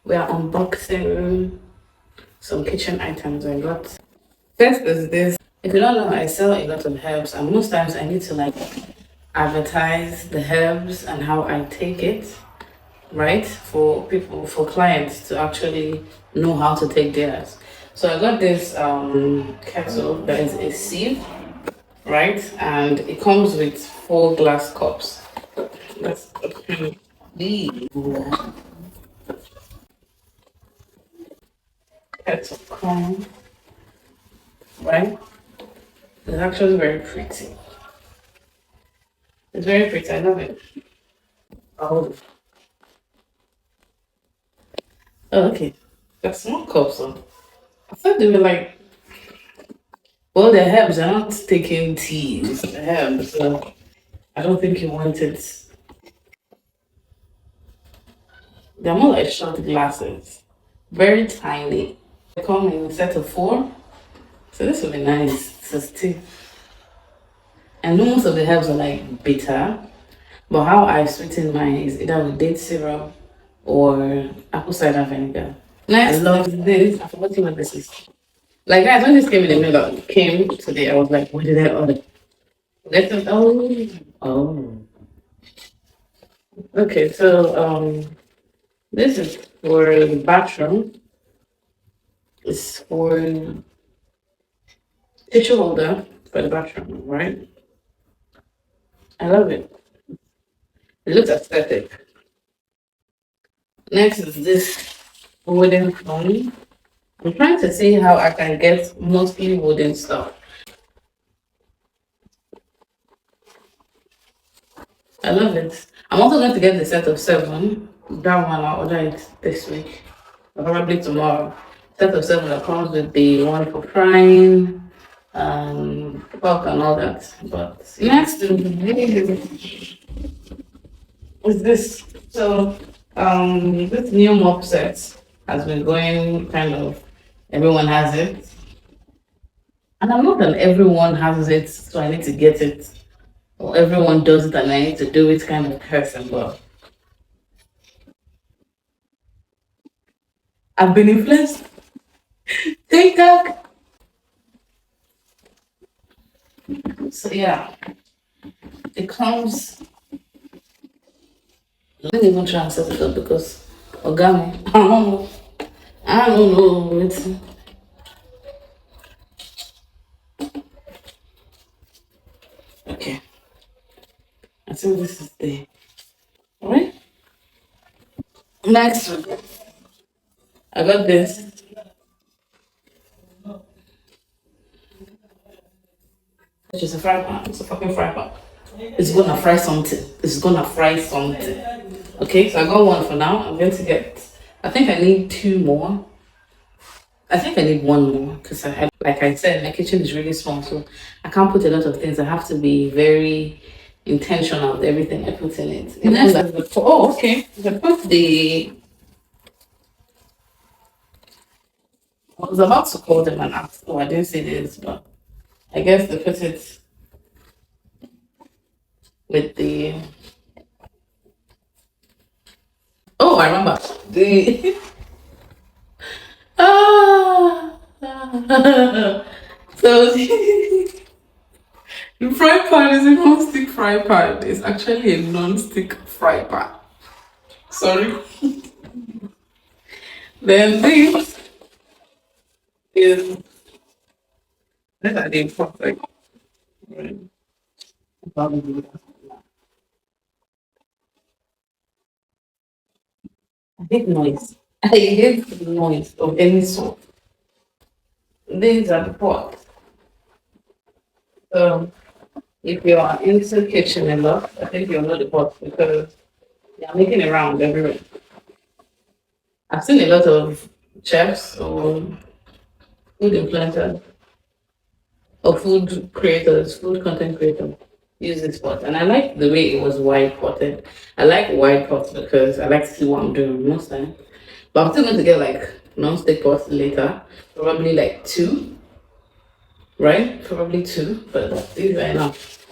We are unboxing some kitchen items I got. First is this. If you don't know, I sell a lot of herbs, and most times I need to like advertise the herbs and how I take it, right? For people, for clients to actually know how to take theirs. So I got this kettle that is a sieve, right? And it comes with 4 glass cups. That's the kettle come, right? It's actually very pretty. It's very pretty. I love it. Oh, okay. That's small cups. So I thought they were like, well, the herbs are not taking teas. The herbs. So I don't think you want it. They're more like shot glasses. Very tiny. They come in a set of 4. So this will be nice to steam. And most of the herbs are like bitter. But how I sweeten mine is either with date syrup or apple cider vinegar. Next, I love this. I forgot what this is. Like guys, when this came in the mail, came today, I was like, what did I order? Oh. Okay, so this is for the bathroom. It's for tissue holder for the bathroom, right? I love it. It looks aesthetic. Next is this wooden phone. I'm trying to see how I can get mostly wooden stuff. I love it. I'm also going to get the set of 7. That one I'll order it this week, or probably tomorrow. Set of 7 that comes with the one for frying, pork and all that. But next is this. So this new mop set has been going kind of. Everyone has it, and I'm not that everyone has it, so I need to get it. Or everyone does it and I need to do it kind of person, but I've been influenced. TikTok. So yeah, it comes. Let me even try and set it up because origami. I don't know. I don't know. Okay. I think this is the alright. Next, I got this. Which is a fry pan. It's a fucking fry pan. It's gonna fry something. It's gonna fry something. Okay, so I got one for now. I'm going to get. I think I need 2 more. I think I need 1 more because like I said, my kitchen is really small, so I can't put a lot of things. I have to be very intentional with everything I put in it. And then oh, okay. I put the. I was about to call them and ask. Oh, I didn't say this, but I guess they put it with the. Oh, I remember the. Ah. So the fry pan is a non-stick fry pan. It's actually a non-stick fry pan. Sorry. Then this is these are the important. Right. I hate noise. I hate noise of any sort. These are the pots. So if you are into the kitchen a lot, I think you'll know the pots because they are making around everywhere. I've seen a lot of chefs or food influencers or food creators, food content creators use this pot. And I like the way it was wide potted. I like wide pots because I like to see what I'm doing most time. But I'm still going to get like non-stick pots later. Probably like 2, right? Probably 2, but these are enough.